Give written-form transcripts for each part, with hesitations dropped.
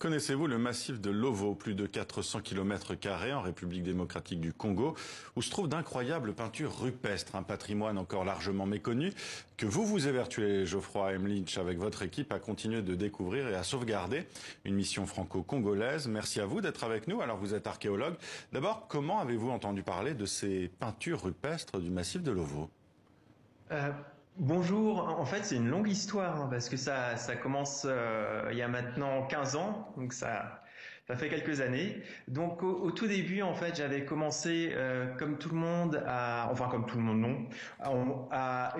Connaissez-vous le massif de Lovo, plus de 400 km² en République démocratique du Congo, où se trouvent d'incroyables peintures rupestres, un patrimoine encore largement méconnu, que vous évertuez, Geoffroy Emlich, avec votre équipe, à continuer de découvrir et à sauvegarder. Une mission franco-congolaise. Merci à vous d'être avec nous. Alors vous êtes archéologue. D'abord, comment avez-vous entendu parler de ces peintures rupestres du massif de Lovo ? Bonjour, en fait c'est une longue histoire parce que ça commence il y a maintenant 15 ans, donc ça fait quelques années. Donc au tout début en fait j'avais commencé comme tout le monde à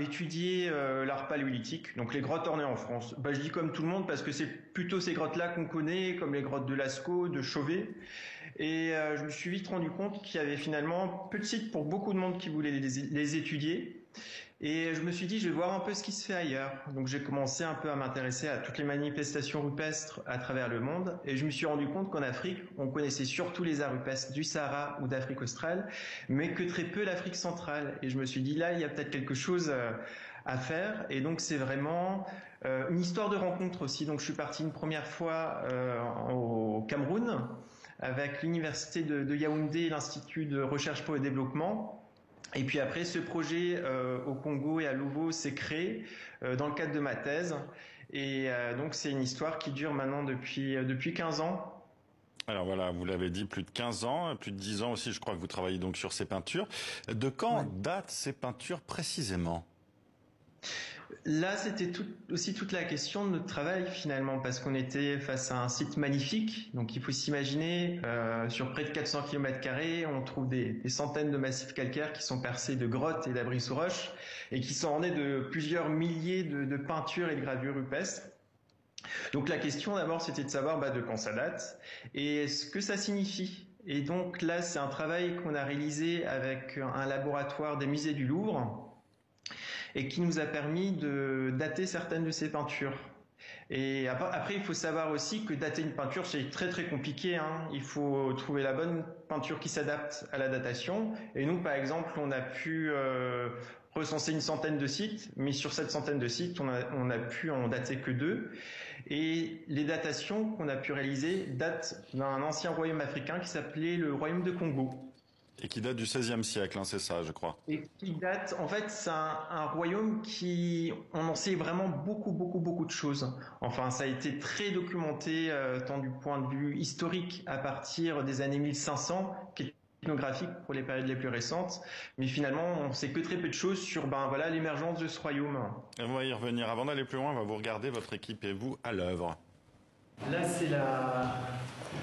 étudier l'art paléolithique, donc les grottes ornées en France. Je dis comme tout le monde parce que c'est plutôt ces grottes-là qu'on connaît, comme les grottes de Lascaux, de Chauvet. Et je me suis vite rendu compte qu'il y avait finalement peu de sites pour beaucoup de monde qui voulait les étudier. Et je me suis dit, je vais voir un peu ce qui se fait ailleurs. Donc j'ai commencé un peu à m'intéresser à toutes les manifestations rupestres à travers le monde. Et je me suis rendu compte qu'en Afrique, on connaissait surtout les arts rupestres du Sahara ou d'Afrique australe, mais que très peu l'Afrique centrale. Et je me suis dit, là, il y a peut-être quelque chose à faire. Et donc c'est vraiment une histoire de rencontre aussi. Donc je suis parti une première fois au Cameroun avec l'université de Yaoundé et l'Institut de recherche pour le développement. Et puis après, ce projet au Congo et à Lovo s'est créé dans le cadre de ma thèse. Et donc, c'est une histoire qui dure maintenant depuis 15 ans. Alors voilà, vous l'avez dit, plus de 15 ans, plus de 10 ans aussi, je crois que vous travaillez donc sur ces peintures. De quand datent ces peintures précisément ? Là, c'était aussi toute la question de notre travail finalement, parce qu'on était face à un site magnifique. Donc il faut s'imaginer, sur près de 400 km², on trouve des centaines de massifs calcaires qui sont percés de grottes et d'abris sous roches, et qui sont ornés de plusieurs milliers de peintures et de gravures rupestres. Donc la question d'abord, c'était de savoir de quand ça date, et ce que ça signifie. Et donc là, c'est un travail qu'on a réalisé avec un laboratoire des musées du Louvre, et qui nous a permis de dater certaines de ces peintures. Et après, il faut savoir aussi que dater une peinture, c'est très très compliqué. Il faut trouver la bonne peinture qui s'adapte à la datation. Et nous, par exemple, on a pu recenser une centaine de sites, mais sur cette centaine de sites, on a pu en dater que 2. Et les datations qu'on a pu réaliser datent d'un ancien royaume africain qui s'appelait le royaume de Congo. Et qui date du XVIe siècle, c'est ça, je crois. Et qui date, en fait, c'est un royaume on en sait vraiment beaucoup de choses. Enfin, ça a été très documenté, tant du point de vue historique à partir des années 1500, qui est ethnographique pour les périodes les plus récentes. Mais finalement, on sait que très peu de choses sur, l'émergence de ce royaume. Et on va y revenir. Avant d'aller plus loin, on va vous regarder, votre équipe et vous, à l'œuvre. Là, c'est la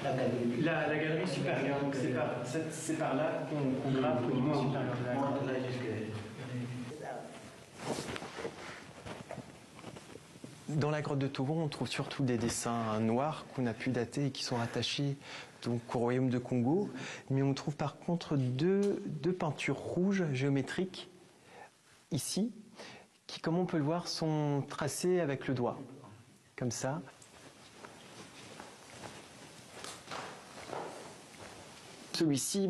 galerie supérieure. Donc c'est par là qu'on grave au niveau supérieur de la grotte. Dans la grotte de Togo, on trouve surtout des dessins noirs qu'on a pu dater et qui sont rattachés donc au royaume de Congo. Mais on trouve par contre deux peintures rouges géométriques ici, qui, comme on peut le voir, sont tracées avec le doigt, comme ça. Celui-ci,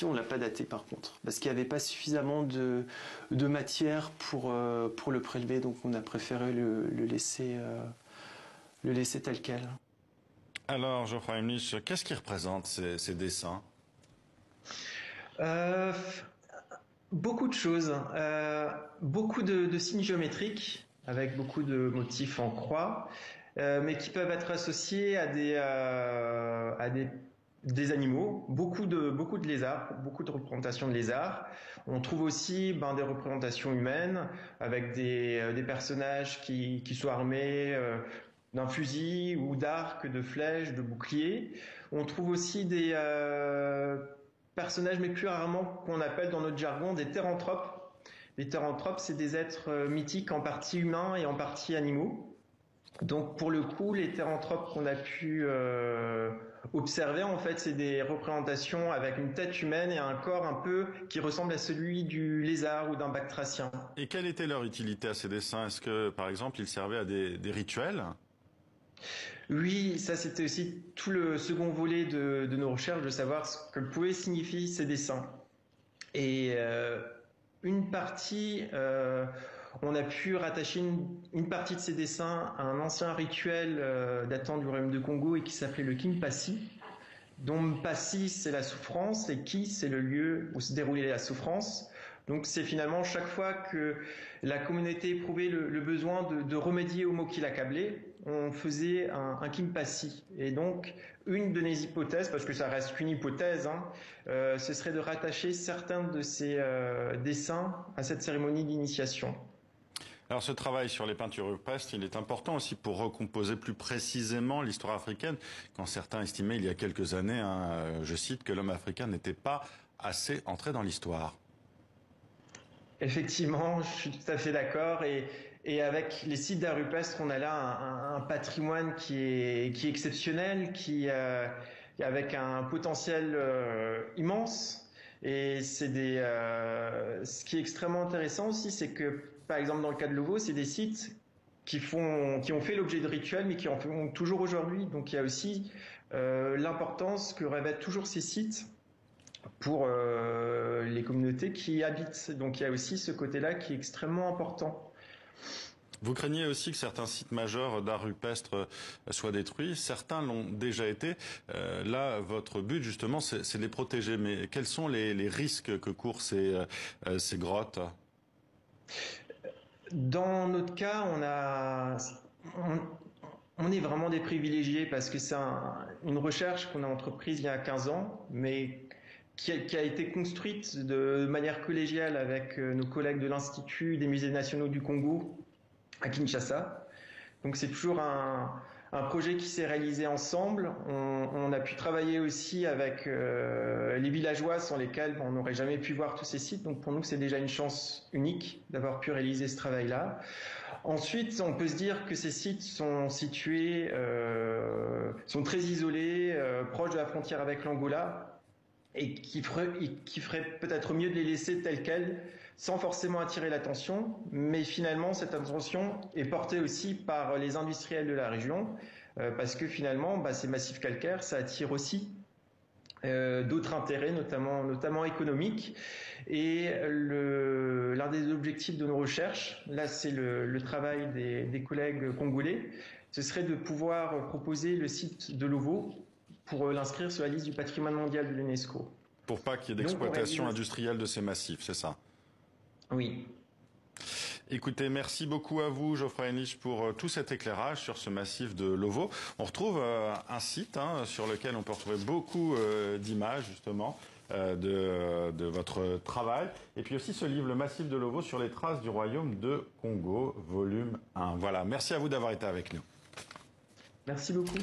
on l'a pas daté par contre, parce qu'il n'y avait pas suffisamment de matière pour le prélever, donc on a préféré le laisser tel quel. Alors, Geoffroy Emlich, qu'est-ce qui représente ces dessins ? Beaucoup de choses, beaucoup de signes géométriques, avec beaucoup de motifs en croix, mais qui peuvent être associés à des animaux, beaucoup de lézards, beaucoup de représentations de lézards. On trouve aussi des représentations humaines avec des personnages qui sont armés d'un fusil ou d'arcs, de flèches, de boucliers. On trouve aussi des personnages, mais plus rarement qu'on appelle dans notre jargon des théranthropes. Les théranthropes, c'est des êtres mythiques en partie humains et en partie animaux. Donc pour le coup, les théranthropes qu'on a pu observer, en fait, c'est des représentations avec une tête humaine et un corps un peu qui ressemble à celui du lézard ou d'un batracien. Et quelle était leur utilité à ces dessins ? Est-ce que, par exemple, ils servaient à des rituels ? Oui, ça c'était aussi tout le second volet de nos recherches, de savoir ce que pouvaient signifier ces dessins. Et une partie, on a pu rattacher une partie de ces dessins à un ancien rituel datant du royaume de Congo et qui s'appelait le Kimpasi, dont Mpasi c'est la souffrance et Ki c'est le lieu où se déroulait la souffrance. Donc c'est finalement chaque fois que la communauté éprouvait le besoin de remédier au mot qui l'accablait, on faisait un Kimpasi. Et donc une de mes hypothèses, parce que ça reste qu'une hypothèse, ce serait de rattacher certains de ces dessins à cette cérémonie d'initiation. Alors ce travail sur les peintures rupestres, il est important aussi pour recomposer plus précisément l'histoire africaine, quand certains estimaient il y a quelques années, je cite, que l'homme africain n'était pas assez entré dans l'histoire. Effectivement, je suis tout à fait d'accord. Et avec les sites d'art rupestre, on a là un patrimoine qui est exceptionnel, avec un potentiel immense. Et ce qui est extrêmement intéressant aussi, c'est que, par exemple, dans le cas de Lovo, c'est des sites qui ont fait l'objet de rituels, mais qui en font toujours aujourd'hui. Donc il y a aussi l'importance que revêtent toujours ces sites pour les communautés qui y habitent. Donc il y a aussi ce côté-là qui est extrêmement important. Vous craignez aussi que certains sites majeurs d'art rupestre soient détruits. Certains l'ont déjà été. Là, votre but, justement, c'est de les protéger. Mais quels sont les risques que courent ces grottes? Dans notre cas, on est vraiment des privilégiés parce que c'est une recherche qu'on a entreprise il y a 15 ans, mais qui a été construite de manière collégiale avec nos collègues de l'Institut des musées nationaux du Congo à Kinshasa. Donc c'est toujours un projet qui s'est réalisé ensemble. On a pu travailler aussi avec les villageois sans lesquels on n'aurait jamais pu voir tous ces sites. Donc pour nous, c'est déjà une chance unique d'avoir pu réaliser ce travail-là. Ensuite, on peut se dire que ces sites sont situés, sont très isolés, proches de la frontière avec l'Angola, et qui ferait peut-être mieux de les laisser tels quels, sans forcément attirer l'attention, mais finalement cette attention est portée aussi par les industriels de la région, parce que finalement ces massifs calcaires, ça attire aussi d'autres intérêts, notamment économiques. Et l'un des objectifs de nos recherches, là c'est le travail des collègues congolais, ce serait de pouvoir proposer le site de Lovo pour l'inscrire sur la liste du patrimoine mondial de l'UNESCO. Pour pas qu'il y ait d'exploitation industrielle de ces massifs, c'est ça? Oui. Écoutez, merci beaucoup à vous, Geoffroy Henlich, pour tout cet éclairage sur ce massif de Lovo. On retrouve un site sur lequel on peut retrouver beaucoup d'images, justement, de votre travail. Et puis aussi ce livre, Le massif de Lovo sur les traces du royaume de Congo, volume 1. Voilà, merci à vous d'avoir été avec nous. Merci beaucoup.